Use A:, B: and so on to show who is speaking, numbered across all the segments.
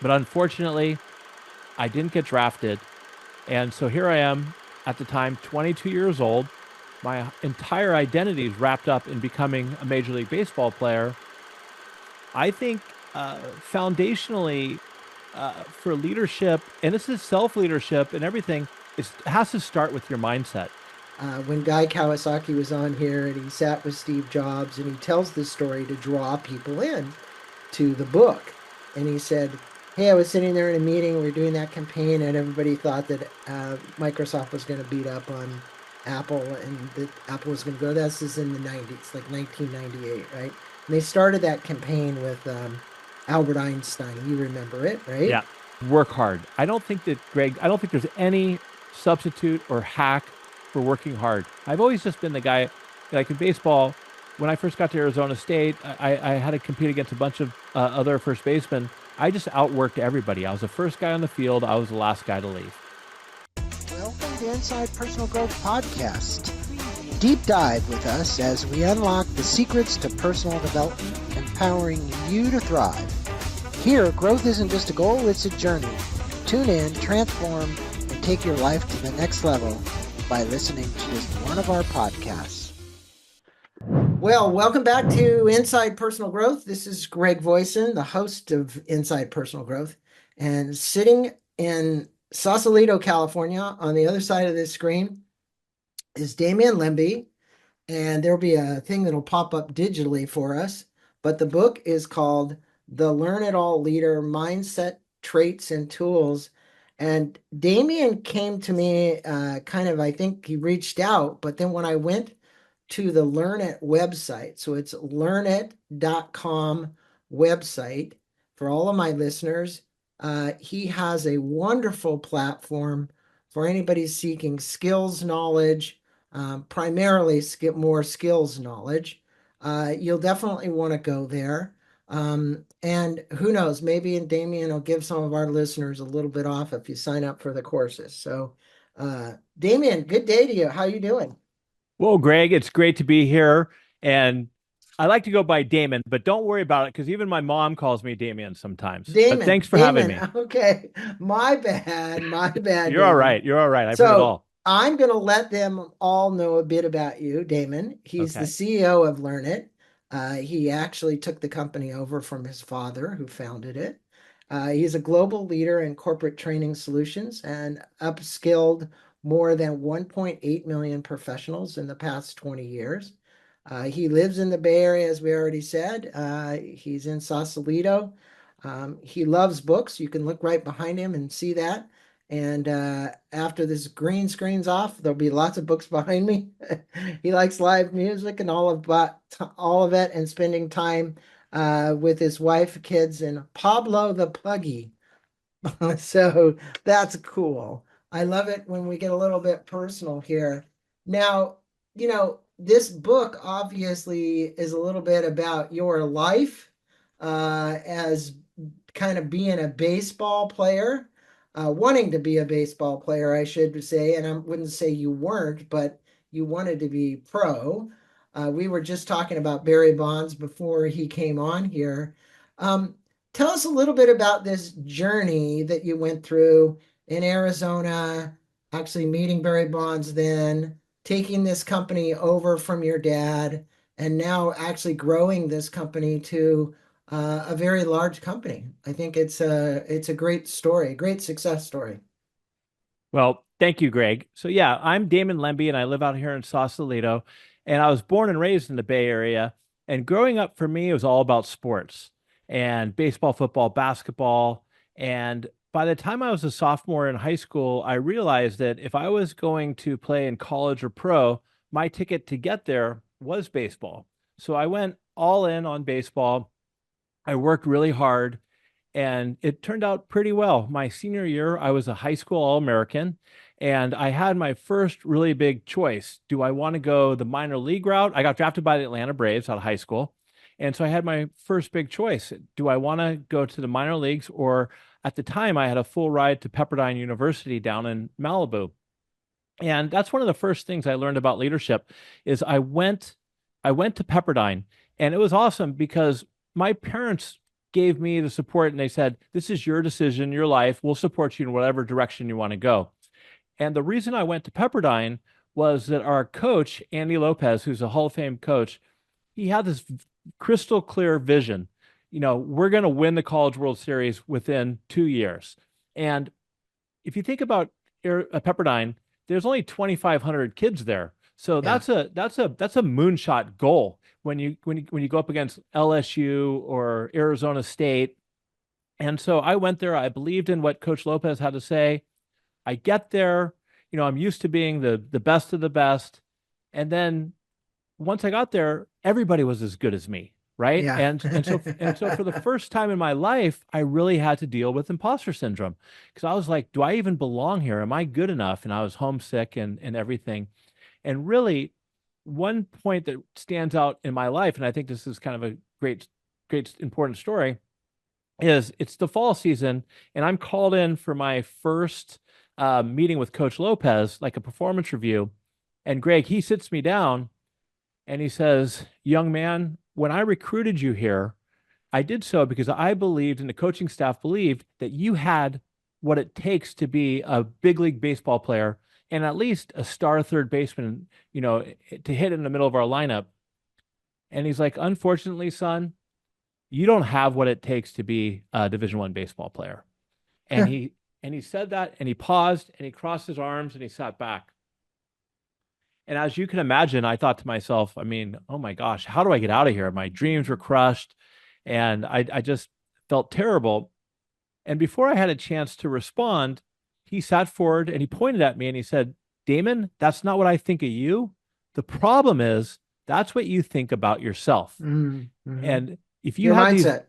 A: But unfortunately, I didn't get drafted. And so here I am at the time, 22 years old. My entire identity is wrapped up in becoming a Major League Baseball player. I think foundationally for leadership, and this is self-leadership and everything, it has to start with your mindset.
B: When Guy Kawasaki was on here and he sat with Steve Jobs and he tells this story to draw people in to the book. And he said, hey, I was sitting there in a meeting, we were doing that campaign, and everybody thought that Microsoft was going to beat up on Apple and that Apple was going to go. This is in the 90s, like 1998, right? And they started that campaign with Albert Einstein. You remember it, right?
A: Yeah, work hard. I don't think that, Greg, I don't think there's any substitute or hack for working hard. I've always just been the guy, like in baseball, when I first got to Arizona State, I had to compete against a bunch of other first basemen. I just outworked everybody. I was the first guy on the field. I was the last guy to leave.
B: Welcome to Inside Personal Growth Podcast. Deep dive with us as we unlock the secrets to personal development, empowering you to thrive. Here, growth isn't just a goal, it's a journey. Tune in, transform, and take your life to the next level by listening to just one of our podcasts. Well, welcome back to Inside Personal Growth. This is Greg Voisen, the host of Inside Personal Growth, and sitting in Sausalito, California, on the other side of this screen is Damon Lembi, and there'll be a thing that'll pop up digitally for us. But the book is called The Learn It All Leader Mindset, Traits, and Tools. And Damien came to me I think he reached out, but then when I went to the Learn It website, so it's learnit.com website for all of my listeners, he has a wonderful platform for anybody seeking skills knowledge, primarily more skills knowledge. You'll definitely want to go there. And who knows, maybe Damien will give some of our listeners a little bit off if you sign up for the courses. So, Damien, good day to you. How you doing?
A: Well, Greg, it's great to be here. And I like to go by Damon, but don't worry about it because even my mom calls me Damien sometimes. But thanks for having
B: Damon.
A: me.
B: Okay. My bad,
A: You're all
B: Damon.
A: right. You're all right. I've heard it
B: So
A: all.
B: I'm going to let them all know a bit about you, Damon. He's the
A: Okay.
B: CEO of Learn It. He actually took the company over from his father, who founded it. He's a global leader in corporate training solutions and upskilled more than 1.8 million professionals in the past 20 years. He lives in the Bay Area, as we already said. He's in Sausalito. He loves books. You can look right behind him and see that. And after this green screen's off, there'll be lots of books behind me. He likes live music and all of it, and spending time with his wife, kids, and Pablo the Puggy. So that's cool. I love it when we get a little bit personal here. Now, this book obviously is a little bit about your life as kind of being a baseball player, wanting to be a baseball player, I should say. And I wouldn't say you weren't, but you wanted to be pro. We were just talking about Barry Bonds before he came on here. Um, Tell us a little bit about this journey that you went through in Arizona, actually meeting Barry Bonds then, taking this company over from your dad, and now actually growing this company to a very large company. I think it's a great story, a great success story.
A: Well, thank you, Greg. So, yeah, I'm Damon Lembi and I live out here in Sausalito. And I was born and raised in the Bay Area. And growing up for me, it was all about sports and baseball, football, basketball. And by the time I was a sophomore in high school, I realized that if I was going to play in college or pro, my ticket to get there was baseball. So I went all in on baseball. I worked really hard and it turned out pretty well. My senior year, I was a high school All-American, and I had my first really big choice. Do I want to go the minor league route? I got drafted by the Atlanta Braves out of high school. And so I had my first big choice. Do I want to go to the minor leagues? Or at the time, I had a full ride to Pepperdine University down in Malibu. And that's one of the first things I learned about leadership is I went to Pepperdine, and it was awesome because my parents gave me the support and they said, this is your decision, your life. We'll support you in whatever direction you want to go. And the reason I went to Pepperdine was that our coach, Andy Lopez, who's a Hall of Fame coach, he had this crystal clear vision. We're going to win the College World Series within 2 years. And if you think about Pepperdine, there's only 2,500 kids there. So
B: Yeah.
A: that's a moonshot goal when you go up against LSU or Arizona State. And so I went there. I believed in what Coach Lopez had to say. I get there, I'm used to being the best of the best. And then once I got there, everybody was as good as me, right?
B: Yeah.
A: And so for the first time in my life, I really had to deal with imposter syndrome because I was like, do I even belong here? Am I good enough? And I was homesick and everything. And really, one point that stands out in my life, and I think this is kind of a great important story, is it's the fall season, and I'm called in for my first meeting with Coach Lopez, like a performance review. And Greg, he sits me down and he says, young man, when I recruited you here, I did so because I believed and the coaching staff believed that you had what it takes to be a big league baseball player and at least a star third baseman, to hit in the middle of our lineup. And he's like, unfortunately, son, you don't have what it takes to be a Division I baseball player. And he said that and he paused and he crossed his arms and he sat back. And as you can imagine, I thought to myself, I mean, oh my gosh, how do I get out of here? My dreams were crushed and I just felt terrible. And before I had a chance to respond, he sat forward and he pointed at me and he said, Damon, that's not what I think of you. The problem is that's what you think about yourself.
B: Mm-hmm.
A: And if you
B: Your
A: have these
B: mindset.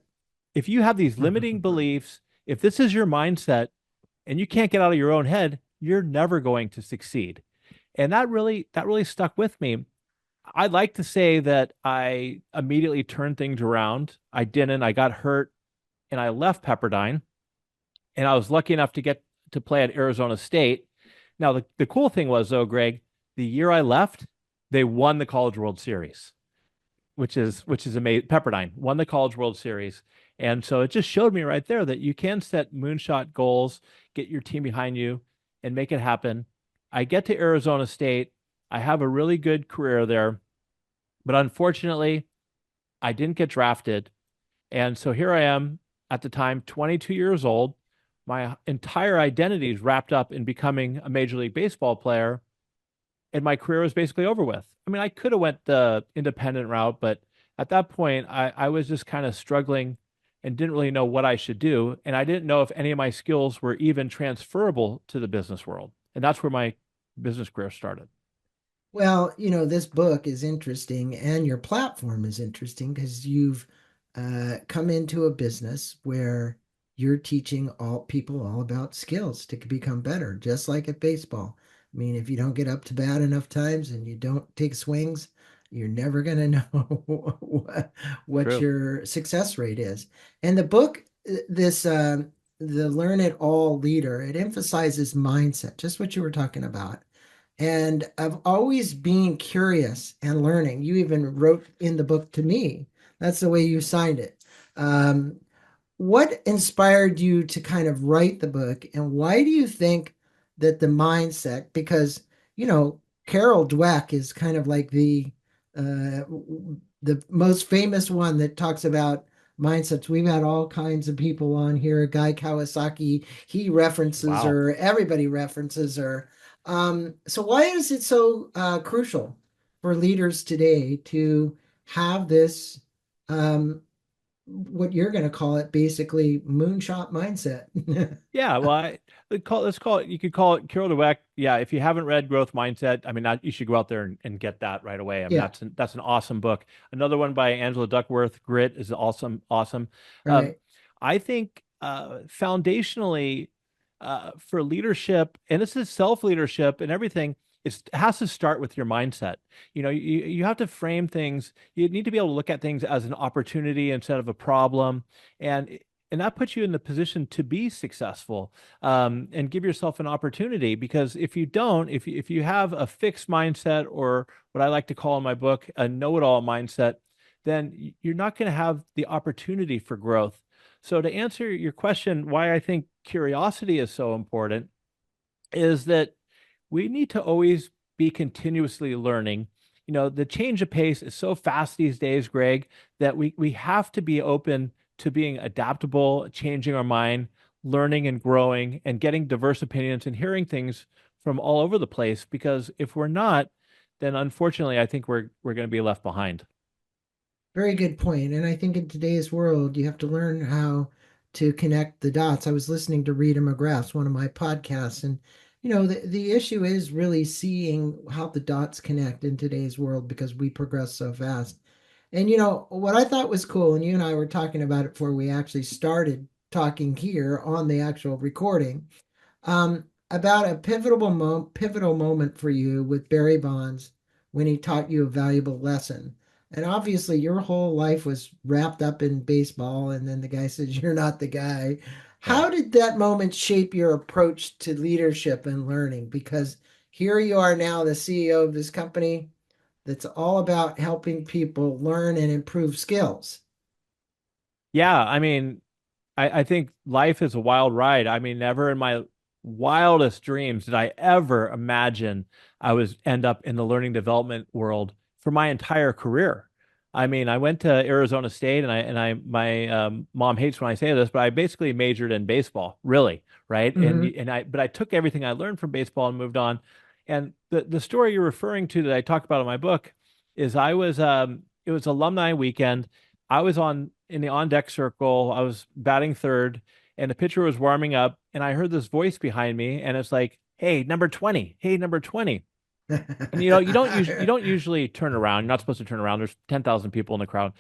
A: if you have these limiting beliefs, if this is your mindset and you can't get out of your own head, you're never going to succeed. And that really stuck with me. I'd like to say that I immediately turned things around. I didn't. I got hurt and I left Pepperdine and I was lucky enough to get to play at Arizona State. Now, the cool thing was, though, Greg, the year I left, they won the College World Series, which is amazing. Pepperdine won the College World Series. And so it just showed me right there that you can set moonshot goals, get your team behind you, and make it happen. I get to Arizona State. I have a really good career there, but unfortunately, I didn't get drafted. And so here I am at the time, 22 years old. My entire identity is wrapped up in becoming a Major League Baseball player, and my career was basically over with. I mean, I could have went the independent route, but at that point, I was just kind of struggling and didn't really know what I should do. And I didn't know if any of my skills were even transferable to the business world. And that's where my business career started.
B: Well, this book is interesting and your platform is interesting because you've come into a business where you're teaching all people all about skills to become better, just like at baseball. I mean, if you don't get up to bat enough times and you don't take swings, you're never going to know what
A: True.
B: your success rate is. And the book, this the Learn It All leader, it emphasizes mindset, just what you were talking about and of always being curious and learning. You even wrote in the book to me. That's the way you signed it. Um, what inspired you to kind of write the book, and why do you think that the mindset? Because Carol Dweck is kind of like uh, the most famous one that talks about mindsets. We've had all kinds of people on here. Guy Kawasaki, he references
A: Wow.
B: her. Everybody references her. So why is it so crucial for leaders today to have this, what you're going to call it, basically moonshot mindset?
A: Yeah, well, let's call it. You could call it Carol Dweck. Yeah, if you haven't read Growth Mindset, I mean, you should go out there and get that right away. I mean,
B: Yeah,
A: that's an awesome book. Another one by Angela Duckworth, Grit, is awesome, awesome. Um,
B: right.
A: I think foundationally for leadership, and this is self leadership and everything. It has to start with your mindset. You have to frame things. You need to be able to look at things as an opportunity instead of a problem, and and that puts you in the position to be successful, and give yourself an opportunity. Because if you don't, if you have a fixed mindset or what I like to call in my book a know-it-all mindset, then you're not going to have the opportunity for growth. So to answer your question, why I think curiosity is so important is that we need to always be continuously learning. The change of pace is so fast these days, Greg, that we have to be open to being adaptable, changing our mind, learning and growing, and getting diverse opinions and hearing things from all over the place. Because if we're not, then unfortunately, I think we're going to be left behind.
B: Very good point. And I think in today's world, you have to learn how to connect the dots. I was listening to Rita McGrath's one of my podcasts, and the issue is really seeing how the dots connect in today's world because we progress so fast. And what I thought was cool, and you and I were talking about it before we actually started talking here on the actual recording, about a pivotal moment for you with Barry Bonds when he taught you a valuable lesson. And obviously, your whole life was wrapped up in baseball, and then the guy says, "You're not the guy."
A: Yeah.
B: How did that moment shape your approach to leadership and learning? Because here you are now, the CEO of this company that's all about helping people learn and improve skills.
A: Yeah, I mean, I think life is a wild ride. I mean, never in my wildest dreams did I ever imagine I was end up in the learning development world for my entire career. I mean, I went to Arizona State, my mom hates when I say this, but I basically majored in baseball, really, right?
B: Hmm.
A: But I took everything I learned from baseball and moved on. And the story you're referring to that I talk about in my book is it was alumni weekend. I was on in the on deck circle. I was batting third, and the pitcher was warming up, and I heard this voice behind me, and it's like, "Hey, number 20. Hey, number 20." And you don't usually turn around. You're not supposed to turn around. There's 10,000 people in the crowd.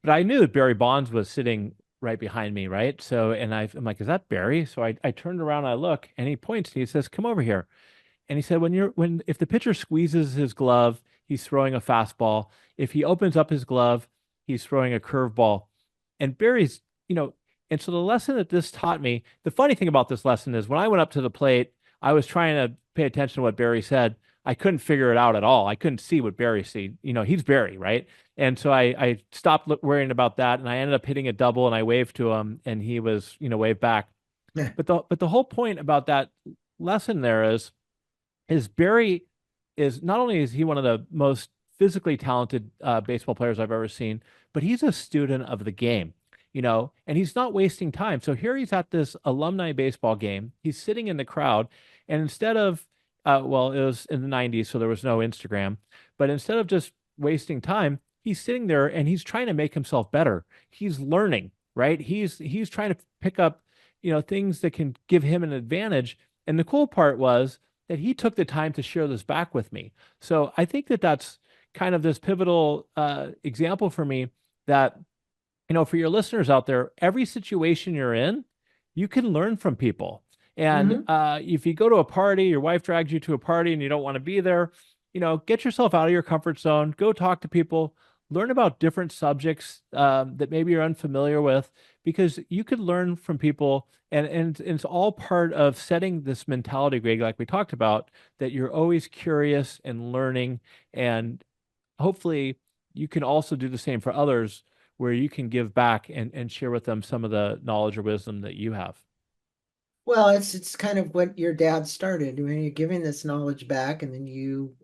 A: But I knew that Barry Bonds was sitting right behind me, right? So, I'm like, "Is that Barry?" So I turned around, I look, and he points and he says, "Come over here." And he said, when if the pitcher squeezes his glove, he's throwing a fastball. If he opens up his glove, he's throwing a curveball. And Barry's, and so the lesson that this taught me, the funny thing about this lesson is when I went up to the plate, I was trying to pay attention to what Barry said. I couldn't figure it out at all. I couldn't see what Barry see. He's Barry, right? And so I stopped worrying about that, and I ended up hitting a double, and I waved to him, and he was, waved back. But the whole point about that lesson there is Barry is not only is he one of the most physically talented baseball players I've ever seen, but he's a student of the game, and he's not wasting time. So here he's at this alumni baseball game. He's sitting in the crowd, and instead of, well, it was in the 90s, so there was no Instagram, but instead of just wasting time, he's sitting there and he's trying to make himself better. He's learning, right? He's trying to pick up, things that can give him an advantage. And the cool part was that he took the time to share this back with me. So I think that that's kind of this pivotal example for me that, for your listeners out there, every situation you're in, you can learn from people. And
B: Hmm.
A: if you go to a party, your wife drags you to a party and you don't want to be there, get yourself out of your comfort zone, go talk to people, learn about different subjects that maybe you're unfamiliar with, because you could learn from people. And it's all part of setting this mentality, Greg, like we talked about, that you're always curious and learning. And hopefully you can also do the same for others where you can give back and share with them some of the knowledge or wisdom that you have.
B: Well, it's kind of what your dad started when you're giving this knowledge back, and then you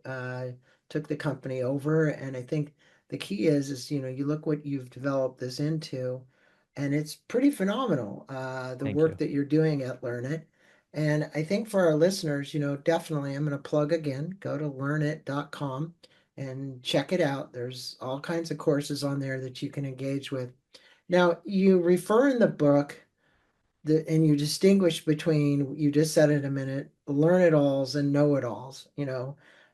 B: took the company over. And I think the key is you look what you've developed this into, and it's pretty phenomenal. The
A: Thank
B: work
A: you.
B: that you're doing at Learn It. And I think for our listeners, definitely I'm going to plug again, go to learnit.com and check it out. There's all kinds of courses on there that you can engage with. Now, you refer in the book and you distinguish between, you just said it a minute, learn it alls and know it alls,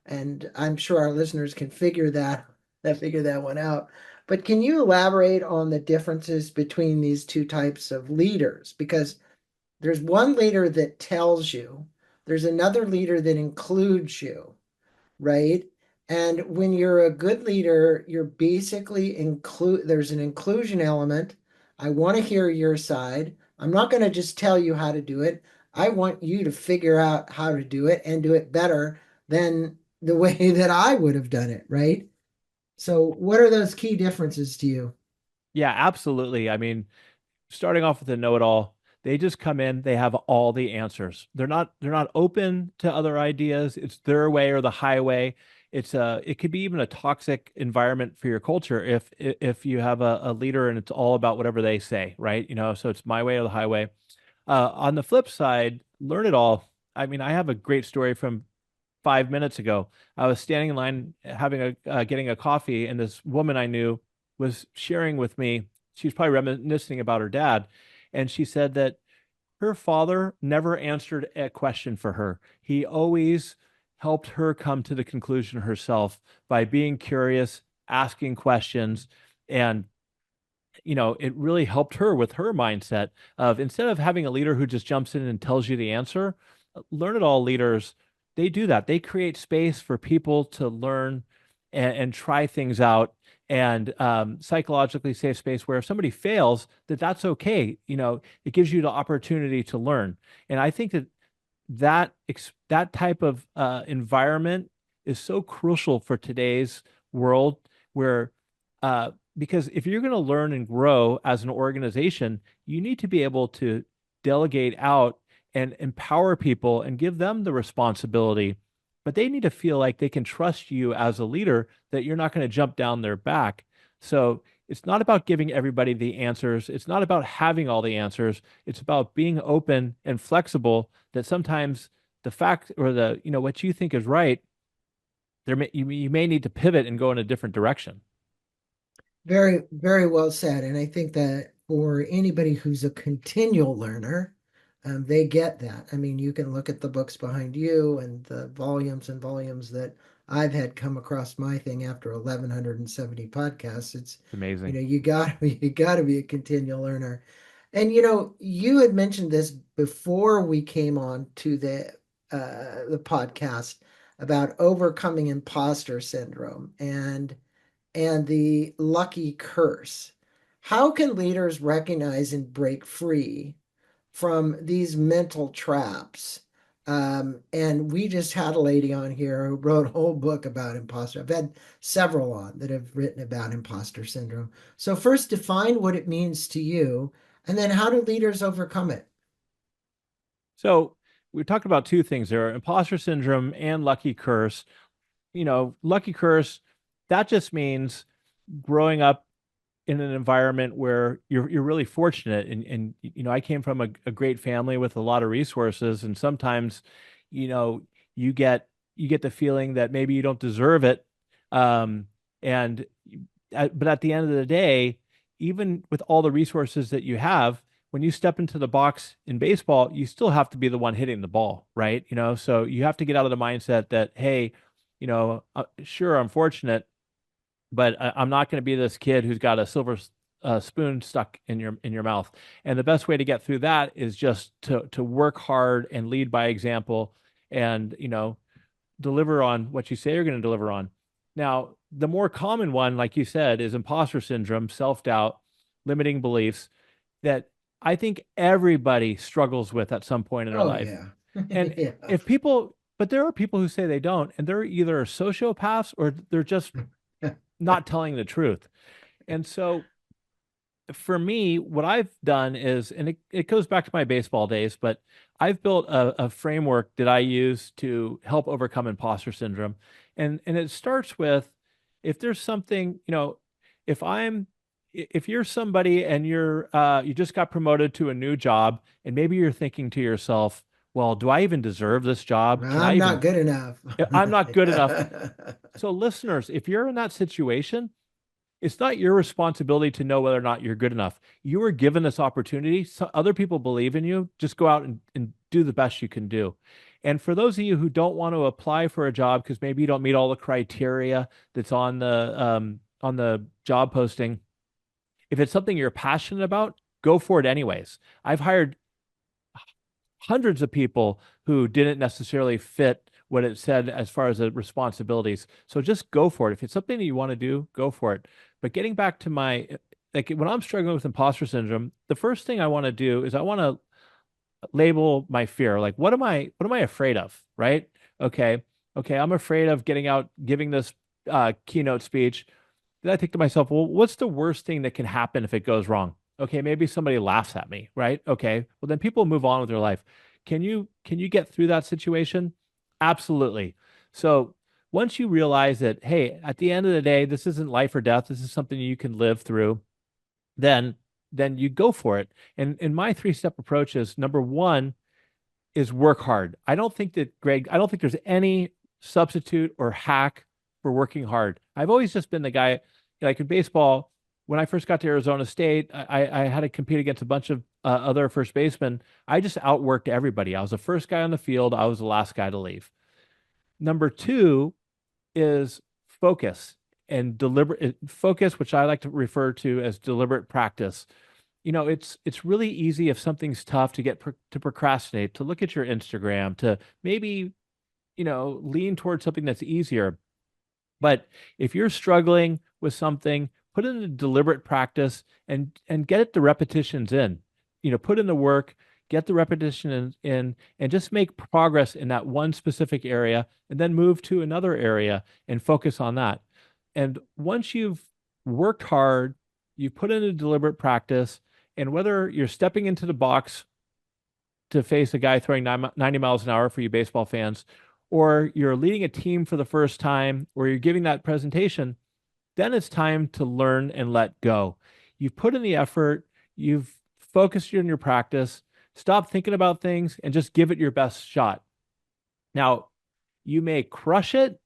B: and I'm sure our listeners can figure that one out. But can you elaborate on the differences between these two types of leaders? Because there's one leader that tells you, there's another leader that includes you, right? And when you're a good leader, you're basically there's an inclusion element. I want to hear your side. I'm not going to just tell you how to do it. I want you to figure out how to do it and do it better than the way that I would have done it, right? So what are those key differences to you?
A: Yeah, absolutely. I mean, starting off with a know-it-all, they just come in, they have all the answers. They're not open to other ideas. It's their way or the highway. It could be even a toxic environment for your culture if you have a leader and it's all about whatever they say, right? So it's my way or the highway. On the flip side, learn it all. I mean, I have a great story from 5 minutes ago. I was standing in line having getting a coffee, and this woman I knew was sharing with me. She was probably reminiscing about her dad, and she said that her father never answered a question for her. He always helped her come to the conclusion herself by being curious, asking questions, and it really helped her with her mindset of instead of having a leader who just jumps in and tells you the answer, learn it all leaders, they do that. They create space for people to learn and try things out and psychologically safe space where if somebody fails, that's okay. It gives you the opportunity to learn. And I think that type of environment is so crucial for today's world where because if you're going to learn and grow as an organization, you need to be able to delegate out and empower people and give them the responsibility. But they need to feel like they can trust you as a leader, that you're not going to jump down their back. So it's not about giving everybody the answers. It's not about having all the answers. It's about being open and flexible that sometimes the fact or what you think is right, you may need to pivot and go in a different direction.
B: Very, very well said. And I think that for anybody who's a continual learner, they get that. I mean, you can look at the books behind you and the volumes and volumes that I've had come across my thing after 1170 podcasts. It's,
A: It's amazing.
B: you gotta be a continual learner. And you had mentioned this before we came on to the podcast about overcoming imposter syndrome and the lucky curse. How can leaders recognize and break free from these mental traps? And we just had a lady on here who wrote a whole book about imposter. I've had several on that have written about imposter syndrome. So, first, define what it means to you, and then how do leaders overcome it?
A: So we talked about two things there, imposter syndrome and lucky curse. Lucky curse, that just means growing up in an environment where you're really fortunate and I came from a great family with a lot of resources, and sometimes you know you get the feeling that maybe you don't deserve it, um and but at the end of the day, even with all the resources that you have, when you step into the box in baseball, you still have to be the one hitting the ball, right? So you have to get out of the mindset that, hey, sure, I'm fortunate, but I'm not going to be this kid who's got a silver spoon stuck in your mouth. And the best way to get through that is just to work hard and lead by example, and deliver on what you say you're going to deliver on. Now, the more common one, like you said, is imposter syndrome, self-doubt, limiting beliefs that I think everybody struggles with at some point in their
B: Oh,
A: life.
B: yeah.
A: And
B: Yeah.
A: but there are people who say they don't, and they're either sociopaths or they're just not telling the truth. And so for me, what I've done is, and it goes back to my baseball days, but I've built a framework that I use to help overcome imposter syndrome. And it starts with if there's something, if I'm if you're somebody and you just got promoted to a new job, and maybe you're thinking to yourself, well, do I even deserve this job? Can I
B: I'm not
A: even
B: good enough.
A: I'm not good enough. So listeners, if you're in that situation, it's not your responsibility to know whether or not you're good enough. You were given this opportunity. So other people believe in you. Just go out and do the best you can do. And for those of you who don't want to apply for a job because maybe you don't meet all the criteria that's on the job posting, if it's something you're passionate about, go for it anyways. I've hired hundreds of people who didn't necessarily fit what it said as far as the responsibilities. So just go for it. If it's something that you want to do, go for it. But getting back to my like when I'm struggling with imposter syndrome, the first thing I want to do is I want to label my fear. Like what am I afraid of? Right? Okay. Okay, I'm afraid of getting out giving this keynote speech. then I think to myself, well, what's the worst thing that can happen if it goes wrong? Okay, maybe somebody laughs at me, right? Okay, well then people move on with their life. Can you get through that situation? Absolutely. So once you realize that, hey, at the end of the day, this isn't life or death, this is something you can live through, then you go for it. And my three-step approach is number one is work hard. I don't think that, Greg, I don't think there's any substitute or hack for working hard. I've always just been the guy, like in baseball, when I first got to Arizona State, I had to compete against a bunch of other first basemen. I just outworked everybody. I was the first guy on the field, I was the last guy to leave. Number two is focus and deliberate focus, which I like to refer to as deliberate practice. It's really easy if something's tough to to procrastinate, to look at your Instagram, to maybe, lean towards something that's easier. But if you're struggling with something, put in a deliberate practice and get it the repetitions in. Put in the work, get the repetition in, and just make progress in that one specific area, and then move to another area and focus on that. And once you've worked hard, you've put in a deliberate practice, and whether you're stepping into the box to face a guy throwing 90 miles an hour for you baseball fans, or you're leading a team for the first time, or you're giving that presentation, then it's time to learn and let go. You've put in the effort, you've focused on your practice, stop thinking about things and just give it your best shot. Now, you may crush it,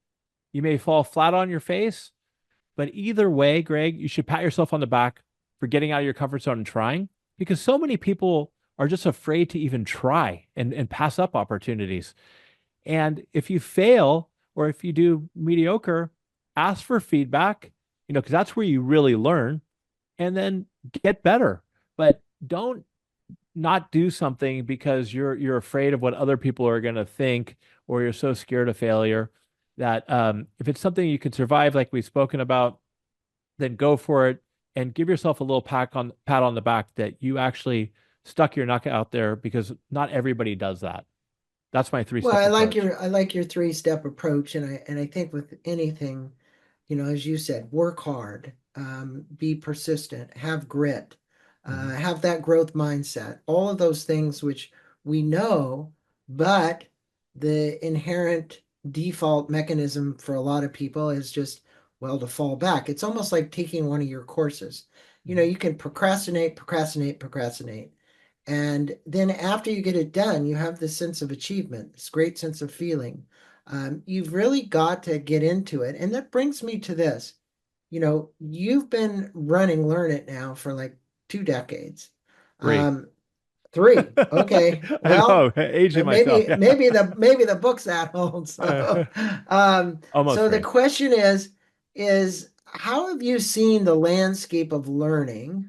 A: you may fall flat on your face, but either way, Greg, you should pat yourself on the back for getting out of your comfort zone and trying, because so many people are just afraid to even try and pass up opportunities. And if you fail or if you do mediocre, ask for feedback, because that's where you really learn, and then get better. But don't not do something because you're afraid of what other people are going to think, or you're so scared of failure that if it's something you can survive, like we've spoken about, then go for it and give yourself a little pat on the back that you actually stuck your neck out there, because not everybody does that. That's my three
B: Well,
A: step approach.
B: I like your three-step approach, and I think with anything, as you said, work hard, be persistent, have grit,
A: Mhm.
B: have that growth mindset, all of those things which we know, but the inherent default mechanism for a lot of people is just, well, to fall back. It's almost like taking one of your courses.
A: Mhm.
B: You can procrastinate, procrastinate, procrastinate. And then after you get it done, you have this sense of achievement, this great sense of feeling. You've really got to get into it. And that brings me to this. You've been running Learn It now for like 2 decades.
A: Three.
B: Um, three. Okay.
A: I
B: Well,
A: know, aging myself. Yeah.
B: maybe the book's that old. So,
A: Almost
B: so the
A: three.
B: question is how have you seen the landscape of learning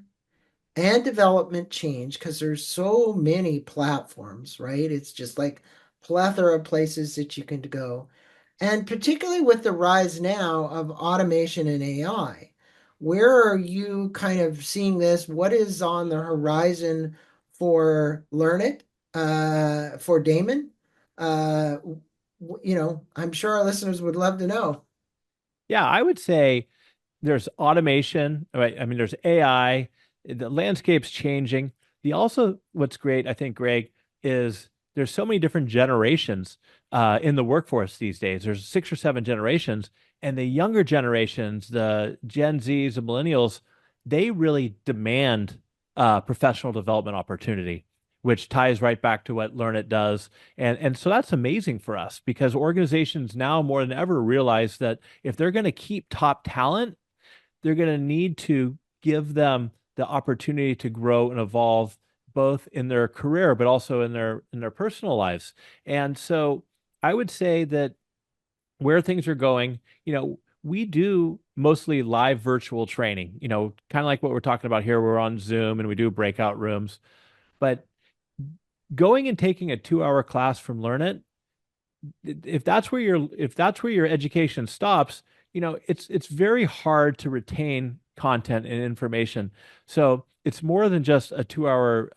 B: and development change, because there's so many platforms, right? It's just like plethora of places that you can go. And particularly with the rise now of automation and AI, where are you kind of seeing this? What is on the horizon for Learn It, for Damon? Uh, I'm sure our listeners would love to know.
A: Yeah, I would say there's automation, right? I mean, there's AI, the landscape's changing. What's great, I think, Greg, is there's so many different generations in the workforce these days. There's 6 or 7 generations, and the younger generations, the Gen Zs and millennials, they really demand professional development opportunity, which ties right back to what Learn It does. And so that's amazing for us, because organizations now more than ever realize that if they're going to keep top talent, they're going to need to give them the opportunity to grow and evolve, both in their career but also in their personal lives. And so I would say that where things are going, we do mostly live virtual training, kind of like what we're talking about here. We're on Zoom and we do breakout rooms, but going and taking a 2 hour class from Learn It, if that's where your education stops, it's very hard to retain content and information. So it's more than just a 2 hour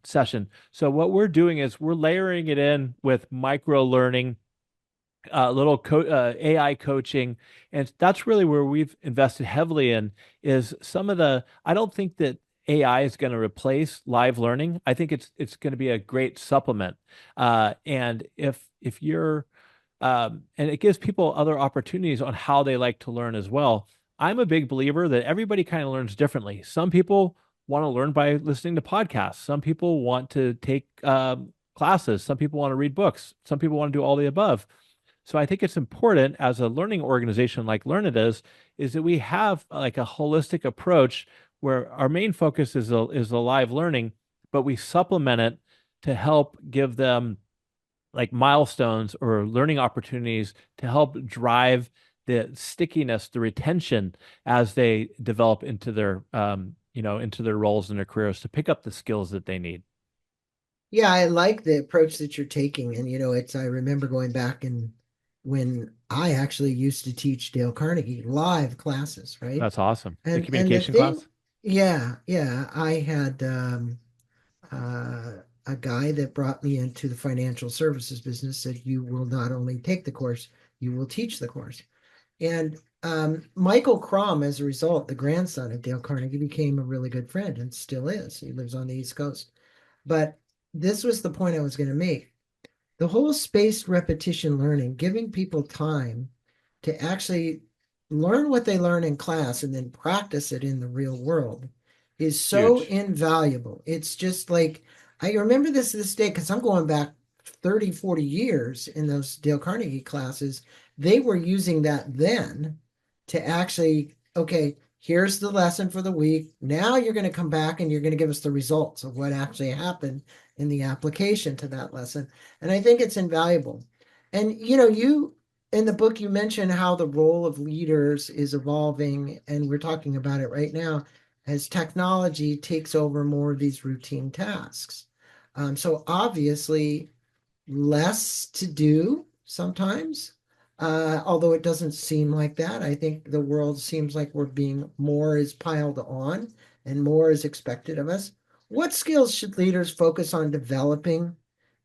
A: session. So what we're doing is we're layering it in with micro learning, AI coaching, and that's really where we've invested heavily in is some of the. I don't think that AI is going to replace live learning. I think it's going to be a great supplement. And if you're and it gives people other opportunities on how they like to learn as well. I'm a big believer that everybody kind of learns differently. Some people want to learn by listening to podcasts. Some people want to take classes. Some people want to read books. Some people want to do all the above. So I think it's important as a learning organization like Learn It is that we have like a holistic approach where our main focus is the live learning, but we supplement it to help give them like milestones or learning opportunities to help drive the stickiness, the retention as they develop into their into their roles and their careers to pick up the skills that they need.
B: Yeah, I like the approach that you're taking. And, I remember going back and when I actually used to teach Dale Carnegie live classes, right?
A: That's awesome. The
B: And the
A: communication
B: thing,
A: class.
B: yeah, I had a guy that brought me into the financial services business said, you will not only take the course, you will teach the course. And Michael Crom, as a result, the grandson of Dale Carnegie, became a really good friend and still is. He lives on the East Coast. But this was the point I was going to make. The whole spaced repetition learning, giving people time to actually learn what they learn in class and then practice it in the real world is so
A: Huge.
B: invaluable. It's just like, I remember this day because I'm going back 30, 40 years in those Dale Carnegie classes. They were using that then to actually, okay, here's the lesson for the week. Now you're going to come back and you're going to give us the results of what actually happened in the application to that lesson. And I think it's invaluable. And you in the book you mentioned how the role of leaders is evolving, and we're talking about it right now as technology takes over more of these routine tasks. So obviously less to do sometimes. Although it doesn't seem like that. I think the world seems like we're being more is piled on and more is expected of us. What skills should leaders focus on developing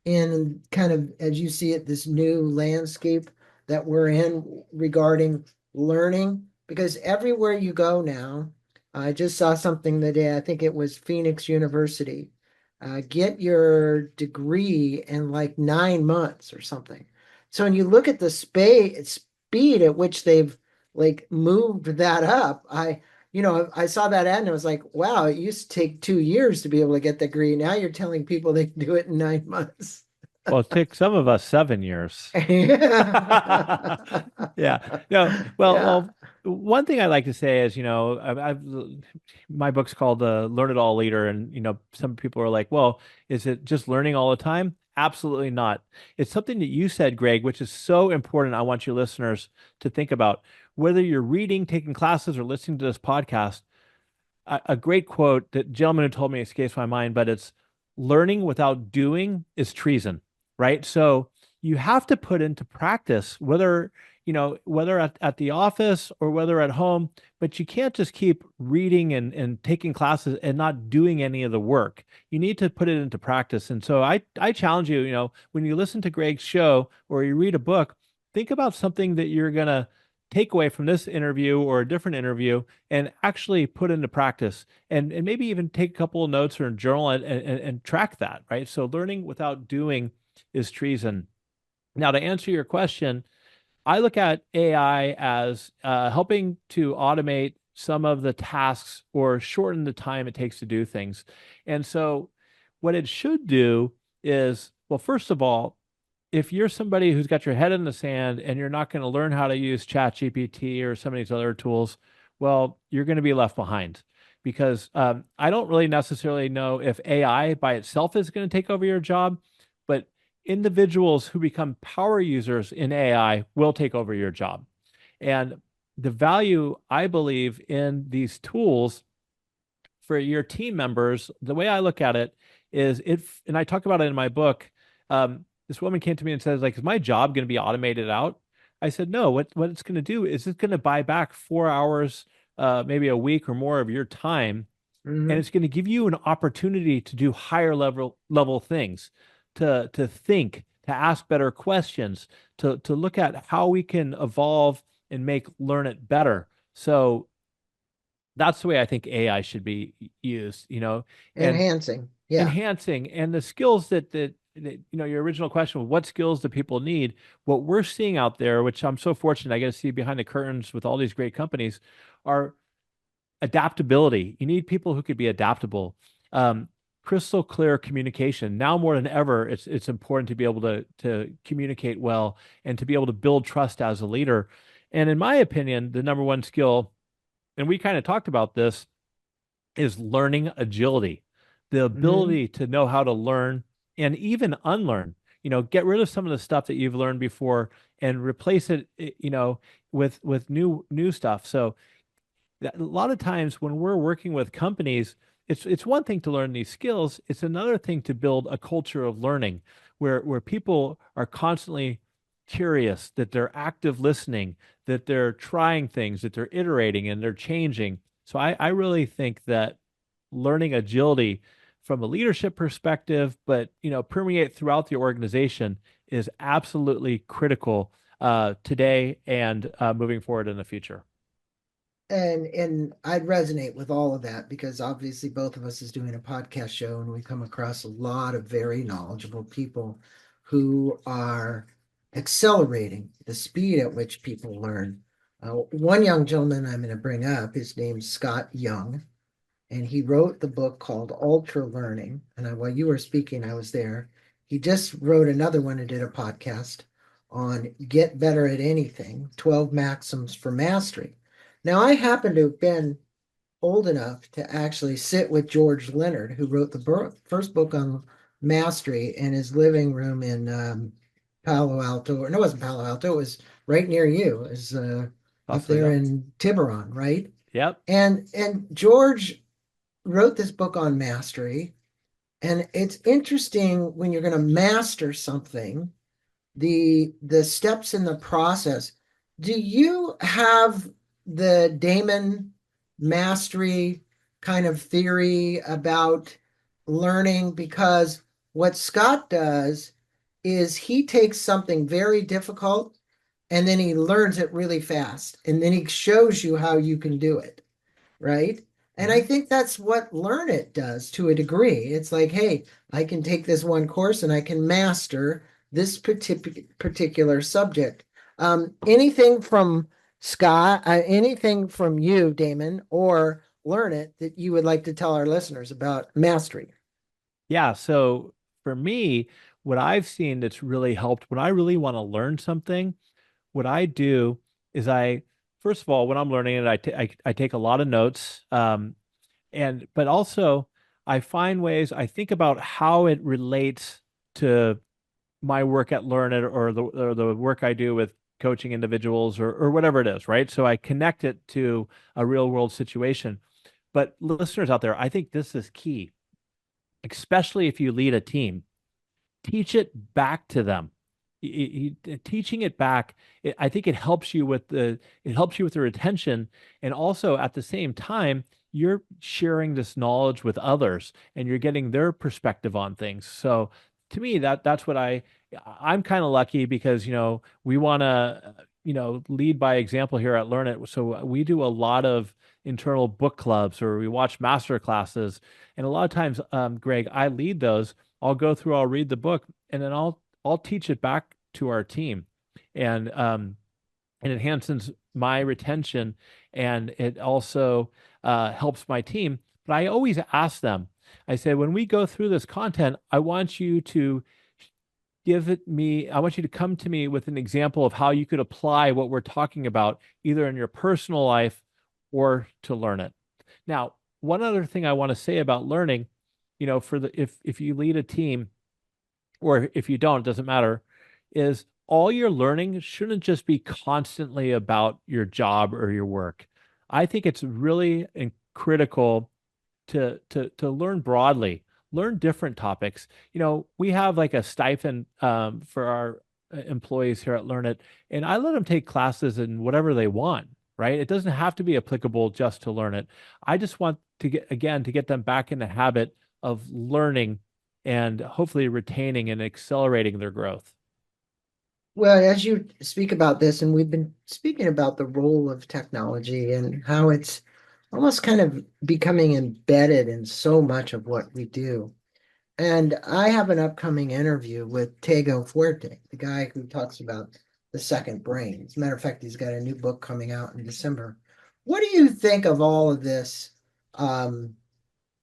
B: in kind of, as you see it, this new landscape that we're in regarding learning? Because everywhere you go now, I just saw something today, I think it was Phoenix University. Get your degree in like 9 months or something. So when you look at the speed at which they've like moved that up, I saw that ad and I was like, wow, it used to take 2 years to be able to get the degree. Now you're telling people they can do it in 9 months.
A: Well, it took some of us 7 years.
B: Yeah.
A: Yeah. No, well,
B: Yeah.
A: well, one thing I like to say is, I've my book's called the Learn It All Leader, and some people are like, well, is it just learning all the time? Absolutely not. It's something that you said, Greg, which is so important. I want your listeners to think about whether you're reading, taking classes, or listening to this podcast. A great quote that gentleman who told me escapes my mind, but it's learning without doing is treason, right? So you have to put into practice whether at the office or whether at home, but you can't just keep reading and taking classes and not doing any of the work. You need to put it into practice. And so I challenge you, when you listen to Greg's show or you read a book, think about something that you're gonna take away from this interview or a different interview and actually put into practice and maybe even take a couple of notes or journal it and track that, right? So learning without doing is treason. Now, to answer your question, I look at AI as helping to automate some of the tasks or shorten the time it takes to do things. And so, what it should do is, well, first of all, if you're somebody who's got your head in the sand and you're not going to learn how to use ChatGPT or some of these other tools, well, you're going to be left behind because I don't really necessarily know if AI by itself is going to take over your job, but individuals who become power users in AI will take over your job. And the value, I believe, in these tools for your team members, the way I look at it is and I talk about it in my book. This woman came to me and says, like, is my job going to be automated out? I said, no, what it's going to do is it's going to buy back 4 hours, maybe a week or more of your time. And
B: Hmm.
A: it's going to give you an opportunity to do higher level things, to think, to ask better questions, to look at how we can evolve and make learn it better. So that's the way I think AI should be used, and
B: Enhancing. Yeah.
A: enhancing and the skills that your original question was what skills do people need? What we're seeing out there, which I'm so fortunate I get to see behind the curtains with all these great companies, are adaptability. You need people who could be adaptable. Um, Crystal clear communication. Now more than ever, it's important to be able to communicate well and to be able to build trust as a leader. And in my opinion, the number one skill, and we kind of talked about this, is learning agility, the
B: Hmm.
A: ability to know how to learn and even unlearn. Get rid of some of the stuff that you've learned before and replace it, with new stuff. So a lot of times when we're working with companies, it's one thing to learn these skills. It's another thing to build a culture of learning where people are constantly curious, that they're active listening, that they're trying things, that they're iterating and they're changing. So I really think that learning agility from a leadership perspective, but permeate throughout the organization is absolutely critical today and moving forward in the future.
B: And I'd resonate with all of that because obviously both of us is doing a podcast show and we come across a lot of very knowledgeable people who are accelerating the speed at which people learn. One young gentleman I'm going to bring up, his name's Scott Young, and he wrote the book called Ultra Learning. And while you were speaking, I was there. He just wrote another one and did a podcast on Get Better at Anything, 12 Maxims for Mastery. Now, I happen to have been old enough to actually sit with George Leonard, who wrote the first book on mastery in his living room in Palo Alto. Or no, it wasn't Palo Alto. It was right near you. It was up there
A: Sausalito.
B: in Tiburon, right?
A: Yep.
B: And George wrote this book on mastery. And it's interesting when you're going to master something, the steps in the process. Do you have the Damon mastery kind of theory about learning? Because what Scott does is he takes something very difficult and then he learns it really fast and then he shows you how you can do it, right? And I
A: Mhm.
B: think that's what Learn It does to a degree. It's like, hey, I can take this one course and I can master this particular subject. Anything from Scott, anything from you, Damon, or Learn It that you would like to tell our listeners about mastery?
A: Yeah. So for me, what I've seen that's really helped when I really want to learn something, what I do is first of all, when I'm learning it, I take a lot of notes. But also I find ways, I think about how it relates to my work at Learn It or the work I do with coaching individuals or whatever it is, right? So I connect it to a real world situation. But listeners out there, I think this is key, especially if you lead a team. Teach it back to them. Teaching it back, I think it helps you with the retention, and also at the same time, you're sharing this knowledge with others, and you're getting their perspective on things. So to me, that's what I'm kind of lucky because we want to lead by example here at Learn It. So we do a lot of internal book clubs or we watch master classes, and a lot of times, Greg, I lead those. I'll read the book, and then I'll teach it back to our team, and it enhances my retention, and it also helps my team. But I always ask them. I say, when we go through this content, I want you to I want you to come to me with an example of how you could apply what we're talking about, either in your personal life or to learn it. Now, one other thing I want to say about learning, for the if you lead a team or if you don't, it doesn't matter, is all your learning shouldn't just be constantly about your job or your work. I think it's really critical to learn broadly, learn different topics. We have like a stipend for our employees here at Learn It, and I let them take classes in whatever they want, right? It doesn't have to be applicable just to Learn It. I just want to get them back in the habit of learning and hopefully retaining and accelerating their growth.
B: Well, as you speak about this, and we've been speaking about the role of technology and how it's almost kind of becoming embedded in so much of what we do. And I have an upcoming interview with Tego Fuerte, the guy who talks about the second brain. As a matter of fact, he's got a new book coming out in December. What do you think of all of this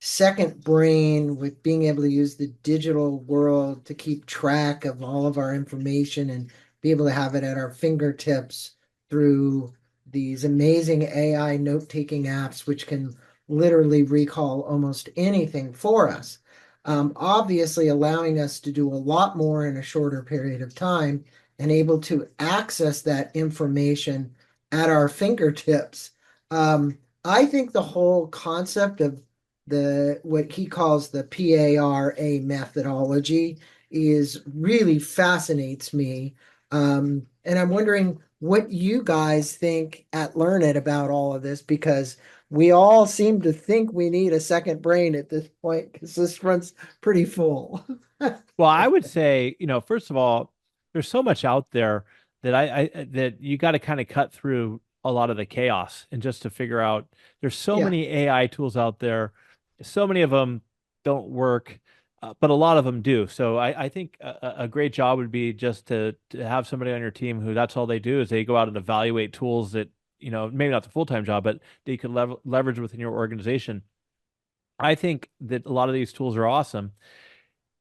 B: second brain with being able to use the digital world to keep track of all of our information and be able to have it at our fingertips through these amazing AI note-taking apps, which can literally recall almost anything for us. Obviously, allowing us to do a lot more in a shorter period of time and able to access that information at our fingertips. I think the whole concept of the what he calls the PARA methodology is really fascinates me. And I'm wondering what you guys think at Learn It about all of this, because we all seem to think we need a second brain at this point because this runs pretty full.
A: Well, I would say, first of all, there's so much out there that that you got to kind of cut through a lot of the chaos and just to figure out there's so
B: Yeah,
A: many AI tools out there. So many of them don't work, but a lot of them do. So I think a great job would be just to have somebody on your team who that's all they do is they go out and evaluate tools that, maybe not the full-time job, but that you can leverage within your organization. I think that a lot of these tools are awesome.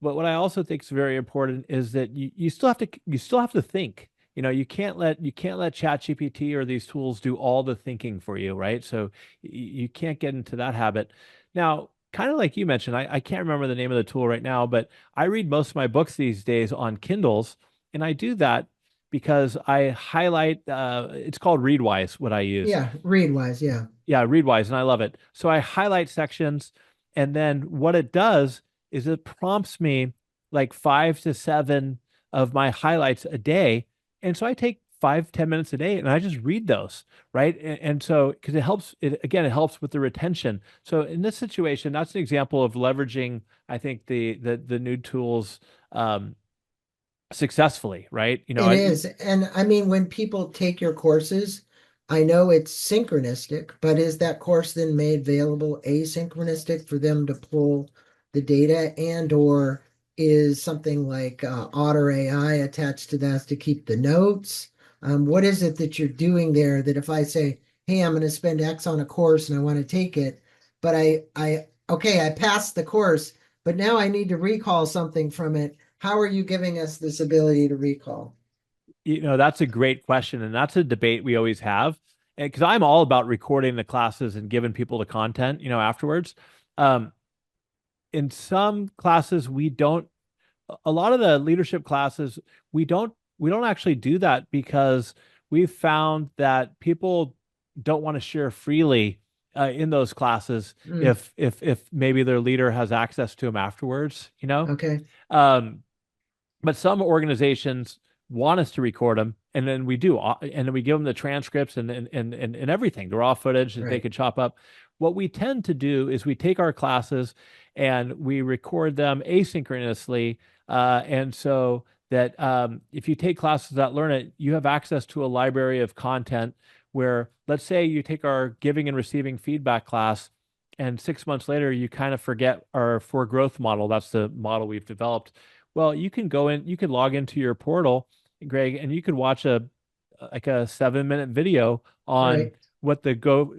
A: But what I also think is very important is that you still have to think. You can't let ChatGPT or these tools do all the thinking for you, right? So you can't get into that habit. Now, kind of like you mentioned, I can't remember the name of the tool right now, but I read most of my books these days on Kindles, and I do that because I highlight. It's called Readwise, what I use.
B: yeah, Readwise, yeah.
A: Yeah, Readwise, and I love it. So I highlight sections, and then what it does is it prompts me like 5 to 7 of my highlights a day. And so I take 5, 10 minutes a day and I just read those, right? And so because it helps with the retention. So in this situation, that's an example of leveraging, I think, the new tools successfully, right?
B: It is. And I mean, when people take your courses, I know it's synchronistic, but is that course then made available asynchronistic for them to pull the data, and or is something like Otter AI attached to that to keep the notes? What is it that you're doing there that if I say, hey, I'm going to spend X on a course and I want to take it, but okay, I passed the course, but now I need to recall something from it. How are you giving us this ability to recall?
A: That's a great question, and that's a debate we always have. And because I'm all about recording the classes and giving people the content, afterwards. Um, in some classes, we don't. A lot of the leadership classes, we don't actually do that because we've found that people don't want to share freely in those classes
B: Mm,
A: if maybe their leader has access to them afterwards.
B: okay,
A: Um, but some organizations want us to record them, and then we do, and then we give them the transcripts and everything, the raw footage that they
B: right.
A: could chop up. What we tend to do is we take our classes and we record them asynchronously, and so that if you take classes that Learn It, you have access to a library of content where, let's say, you take our giving and receiving feedback class. And 6 months later, you kind of forget our for growth model. That's the model we've developed. Well, you can log into your portal, Greg, and you could watch a like a 7 minute video on
B: Right.
A: what the go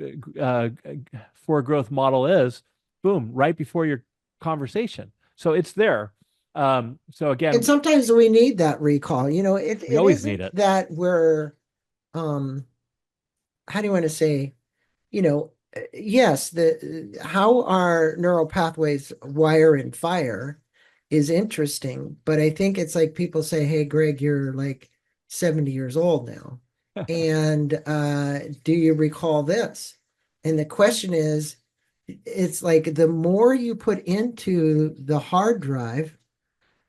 A: for growth model is. Boom, right before your conversation. So it's there. So
B: And
A: again,
B: sometimes we need that recall.
A: we
B: It
A: always need
B: isn't
A: it.
B: that we're um how do you want to say, yes, the how our neural pathways wire and fire is interesting, but I think it's like people say, hey, Greg, you're like 70 years old now. And do you recall this? And the question is, it's like the more you put into the hard drive,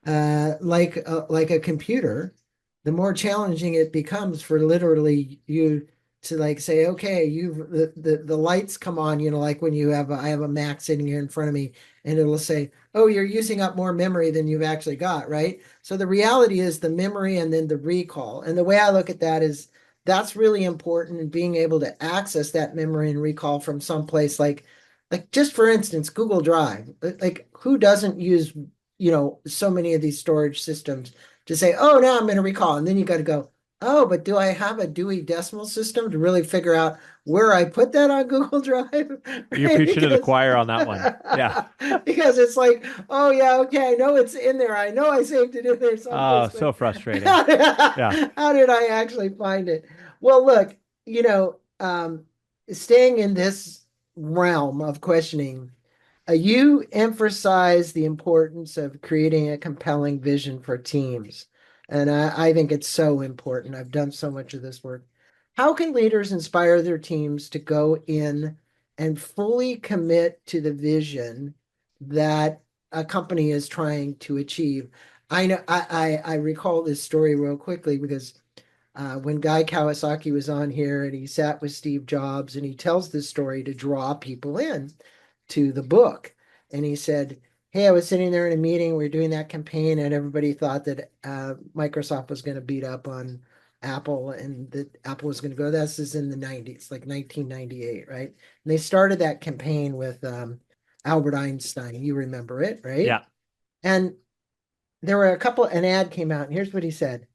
B: like a computer, the more challenging it becomes for literally you to like say, okay, the lights come on, like when you have I have a Mac sitting here in front of me and it'll say, oh, you're using up more memory than you've actually got, right? So the reality is the memory and then the recall. And the way I look at that is that's really important in being able to access that memory and recall from someplace like just for instance, Google Drive. Like who doesn't use, so many of these storage systems to say, oh, now I'm going to recall. And then you got to go, oh, but do I have a Dewey Decimal System to really figure out where I put that on Google Drive?
A: You're
B: Right?
A: preaching to the
B: Because
A: choir on that one. Yeah.
B: because it's like, oh yeah, okay, I know it's in there. I know I saved it in there
A: Oh,
B: someplace, but
A: so frustrating.
B: how did,
A: Yeah.
B: how did I actually find it? Well, look, staying in this realm of questioning, you emphasize the importance of creating a compelling vision for teams. And I think it's so important. I've done so much of this work. How can leaders inspire their teams to go in and fully commit to the vision that a company is trying to achieve? I know I recall this story real quickly because when Guy Kawasaki was on here and he sat with Steve Jobs and he tells this story to draw people in to the book. And he said, hey, I was sitting there in a meeting, we were doing that campaign, and everybody thought that Microsoft was going to beat up on Apple and that Apple was going to go. This is in the 90s, like 1998, right? And they started that campaign with Albert Einstein. You remember it, right?
A: Yeah.
B: And there were an ad came out, and here's what he said,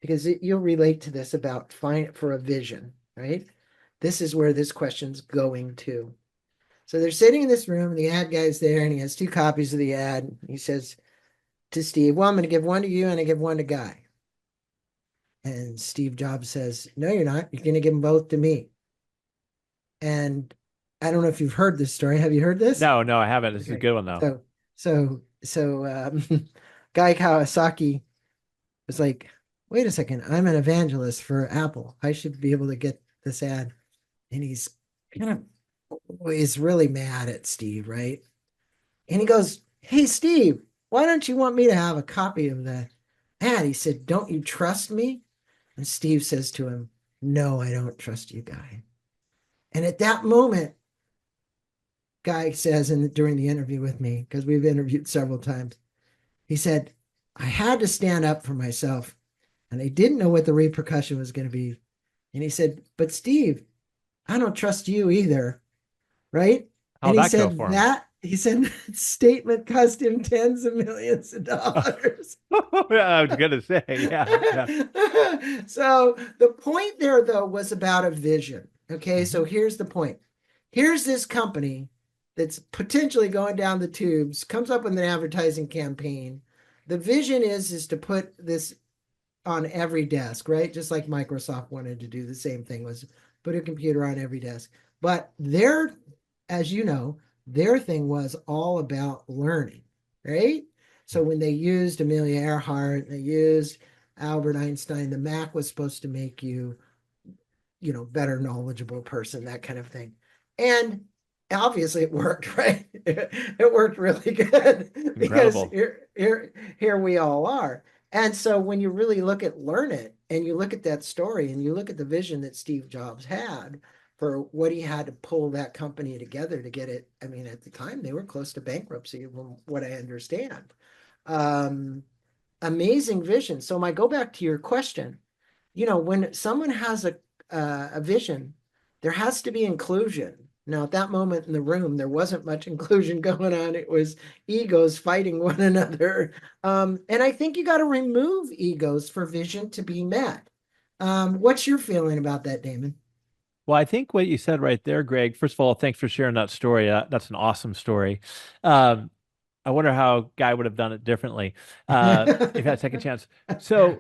B: because you'll relate to this about find for a vision, right? This is where this question's going to. So they're sitting in this room, and the ad guy's there, and he has two copies of the ad. He says to Steve, well, I'm going to give one to you, and I give one to Guy. And Steve Jobs says, no, you're not. You're going to give them both to me. And I don't know if you've heard this story. Have you heard this?
A: No, no, I haven't. This is a
B: Okay.
A: good one though.
B: So Guy Kawasaki was like, wait a second, I'm an evangelist for Apple. I should be able to get this ad. And he's kind of is really mad at Steve, right? And he goes, hey, Steve, why don't you want me to have a copy of the ad? He said, don't you trust me? And Steve says to him, no, I don't trust you, Guy. And at that moment, Guy says during the interview with me, because we've interviewed several times, he said, I had to stand up for myself and I didn't know what the repercussion was going to be. And he said, but Steve, I don't trust you either. Right. And
A: How'd that go for him?
B: he said that statement cost him tens of millions of dollars.
A: Yeah, I was gonna say, yeah, yeah.
B: So the point there, though, was about a vision. Okay. So
A: Mhm.
B: here's the point. Here's this company that's potentially going down the tubes, comes up with an advertising campaign. The vision is to put this on every desk, right? Just like Microsoft wanted to do the same thing, was put a computer on every desk. But as you know, their thing was all about learning, right? So when they used Amelia Earhart, they used Albert Einstein, the Mac was supposed to make you, better knowledgeable person, that kind of thing. And obviously it worked, right? It worked really good because
A: Incredible.
B: here we all are. And so when you really look at Learn It and you look at that story and you look at the vision that Steve Jobs had for what he had to pull that company together to get it. I mean, at the time they were close to bankruptcy, from what I understand. Um, Amazing vision. So I go back to your question. When someone has a vision, there has to be inclusion. Now, at that moment in the room, there wasn't much inclusion going on. It was egos fighting one another. And I think you got to remove egos for vision to be met. What's your feeling about that, Damon?
A: Well, I think what you said right there, Greg, first of all, thanks for sharing that story. That's an awesome story. Um, I wonder how Guy would have done it differently if he had a second chance. So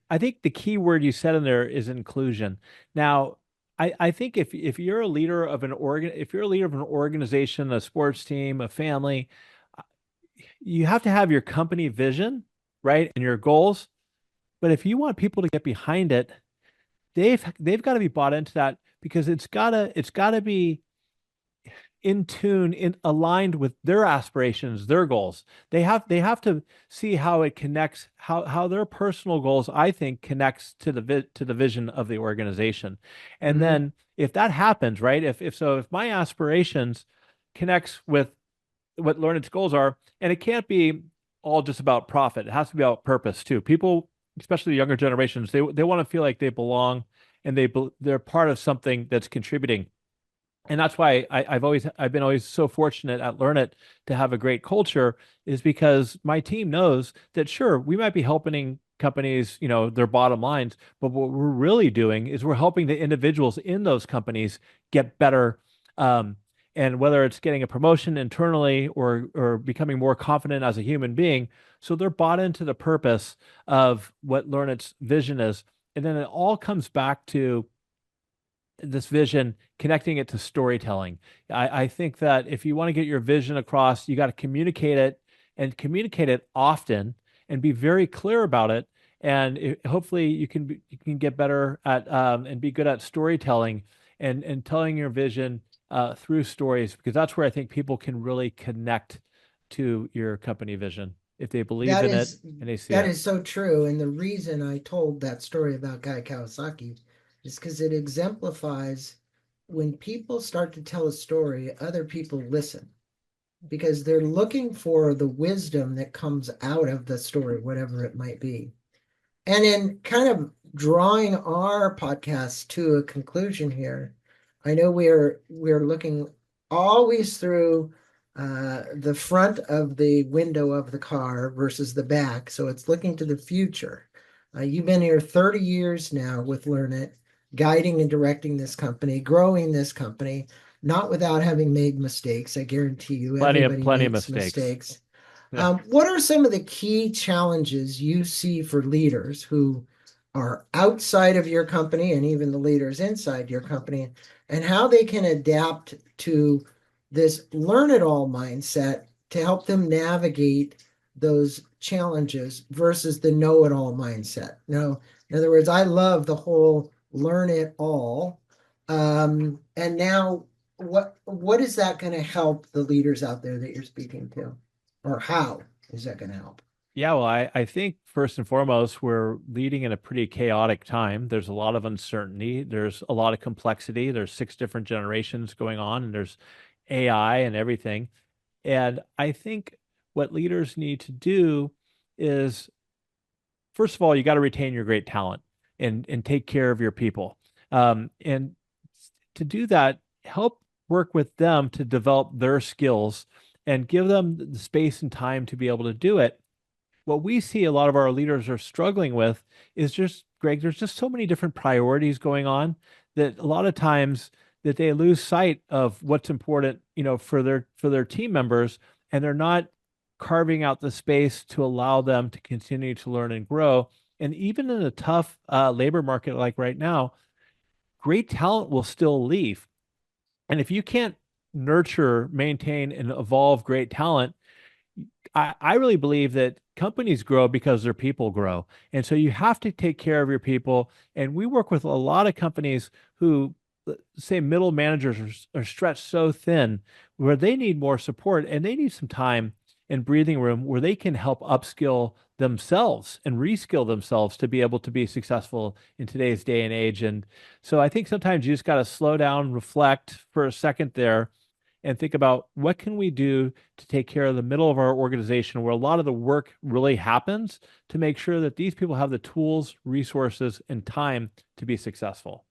A: I think the key word you said in there is inclusion. Now, I think if you're a leader of if you're a leader of an organization, a sports team, a family, uh, you have to have your company vision, right? And your goals. But if you want people to get behind it, they've got to be bought into that because it's gotta be in tune, in aligned with their aspirations, their goals. They have to see how it connects, how their personal goals, I think, connects to the vision of the organization. And
B: Mhm.
A: then if that happens, right? If my aspirations connects with what Learned's goals are, and it can't be all just about profit. It has to be about purpose too. People, especially the younger generations, they want to feel like they belong and they're part of something that's contributing. And that's why I've been always so fortunate at Learn It to have a great culture, is because my team knows that sure, we might be helping companies, their bottom lines, but what we're really doing is we're helping the individuals in those companies get better. Um, and whether it's getting a promotion internally or becoming more confident as a human being, so they're bought into the purpose of what Learn It's vision is. And then it all comes back to this vision, connecting it to storytelling. I think that if you want to get your vision across, you got to communicate it and communicate it often and be very clear about it. And hopefully you can get better at and be good at storytelling and telling your vision through stories, because that's where I think people can really connect to your company vision if they believe
B: That
A: in it
B: is
A: and they see
B: that
A: it.
B: is so true. And the reason I told that story about Guy Kawasaki is because it exemplifies when people start to tell a story, other people listen because they're looking for the wisdom that comes out of the story, whatever it might be. And in kind of drawing our podcast to a conclusion here, I know we're looking always through the front of the window of the car versus the back, so it's looking to the future. You've been here 30 years now with Learn It, guiding and directing this company, growing this company, not without having made mistakes. I guarantee you, everybody
A: Plenty of
B: makes
A: mistakes.
B: mistakes.
A: Yeah.
B: What are some of the key challenges you see for leaders who are outside of your company and even the leaders inside your company, and how they can adapt to this learn it all mindset to help them navigate those challenges versus the know it all mindset? Now, in other words, I love the whole learn it all. And now what is that going to help the leaders out there that you're speaking to? Or how is that going to help?
A: Yeah, well, I think first and foremost, we're leading in a pretty chaotic time. There's a lot of uncertainty. There's a lot of complexity. There's six different generations going on, and there's AI and everything. And I think what leaders need to do is, first of all, you got to retain your great talent and take care of your people. And to do that, help work with them to develop their skills and give them the space and time to be able to do it. What we see a lot of our leaders are struggling with is just, Greg, there's just so many different priorities going on that a lot of times that they lose sight of what's important, for their team members, and they're not carving out the space to allow them to continue to learn and grow. And even in a tough labor market like right now, great talent will still leave. And if you can't nurture, maintain, and evolve great talent, I really believe that companies grow because their people grow. And so you have to take care of your people. And we work with a lot of companies who, say, middle managers are stretched so thin where they need more support and they need some time and breathing room where they can help upskill themselves and reskill themselves to be able to be successful in today's day and age. And so I think sometimes you just got to slow down, reflect for a second there, and think about what can we do to take care of the middle of our organization where a lot of the work really happens, to make sure that these people have the tools, resources, and time to be successful.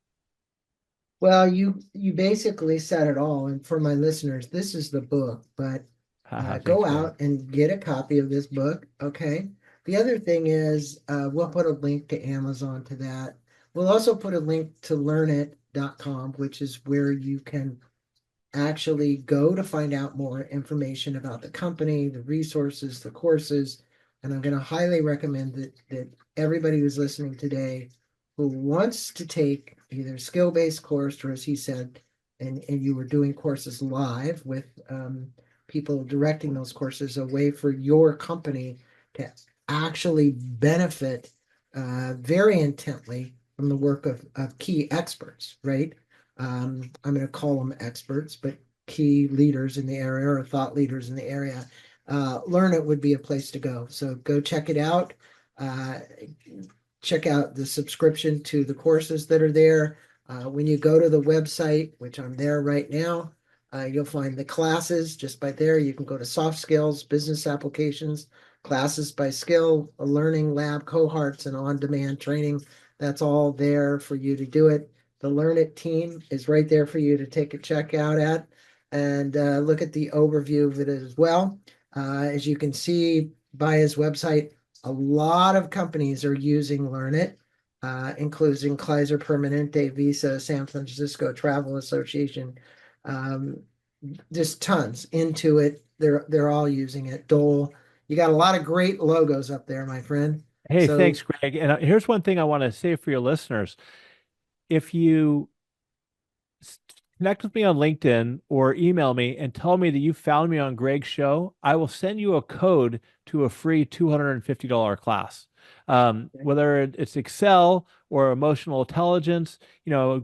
B: Well, you basically said it all. And for my listeners, this is the book, but
A: Haha, thanks,
B: go
A: Greg.
B: out and get a copy of this book. Okay. The other thing is, we'll put a link to Amazon to that. We'll also put a link to learnit.com, which is where you can actually go to find out more information about the company, the resources, the courses. And I'm going to highly recommend that everybody who's listening today who wants to take either skill-based course, or as he said, and you were doing courses live with people directing those courses, a way for your company to actually benefit very intently from the work of key experts, right? I'm going to call them experts, but key leaders in the area or thought leaders in the area, Learn It would be a place to go. So go check it out. Uh, Check out the subscription to the courses that are there. When you go to the website, which I'm there right now, you'll find the classes just by there. You can go to soft skills, business applications, classes by skill, a learning lab, cohorts, and on-demand training. That's all there for you to do it. The Learn It team is right there for you to take a check out at and look at the overview of it as well. As you can see by his website, a lot of companies are using Learn It, including Kaiser Permanente, Visa, San Francisco Travel Association, um, just tons into it. They're all using it. Dole, you got a lot of great logos up there, my friend.
A: Hey, thanks,
B: So
A: Greg. And here's one thing I want to say for your listeners. If you s- connect with me on LinkedIn or email me and tell me that you found me on Greg's show, I will send you a code to a free $250 class. Whether it's Excel or emotional intelligence,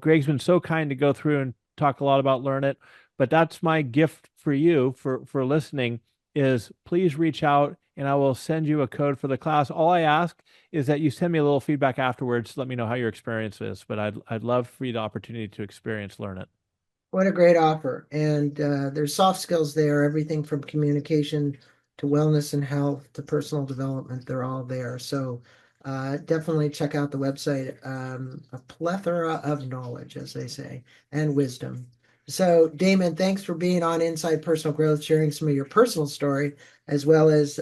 A: Greg's been so kind to go through and talk a lot about Learn It, but that's my gift for you for listening is please reach out and I will send you a code for the class. All I ask is that you send me a little feedback afterwards. Let me know how your experience is. But I'd love for you the opportunity to experience Learn It.
B: what a great offer. And there's soft skills there, everything from communication to wellness and health to personal development. They're all there. So definitely check out the website. A plethora of knowledge, as they say, and wisdom. So, Damon, thanks for being on Inside Personal Growth, sharing some of your personal story, as well as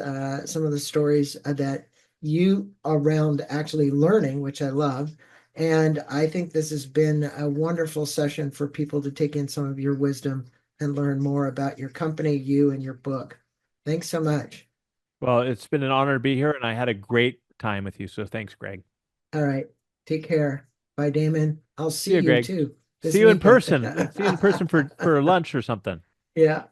B: some of the stories that you around actually learning, which I love. And I think this has been a wonderful session for people to take in some of your wisdom and learn more about your company, you, and your book. Thanks so much.
A: Well, it's been an honor to be here, and I had a great time with you. So thanks, Greg.
B: All right. Take care. Bye, Damon. I'll
A: See
B: see
A: you,
B: you
A: Greg.
B: too
A: See
B: this
A: you in
B: weekend.
A: person. See you in person for lunch or something.
B: Yeah.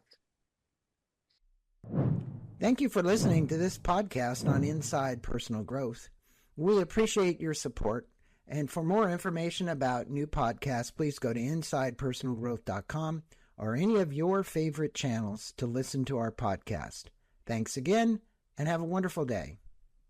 C: Thank you for listening to this podcast on Inside Personal Growth. We appreciate your support. And for more information about new podcasts, please go to InsidePersonalGrowth.com or any of your favorite channels to listen to our podcast. Thanks again, and have a wonderful day.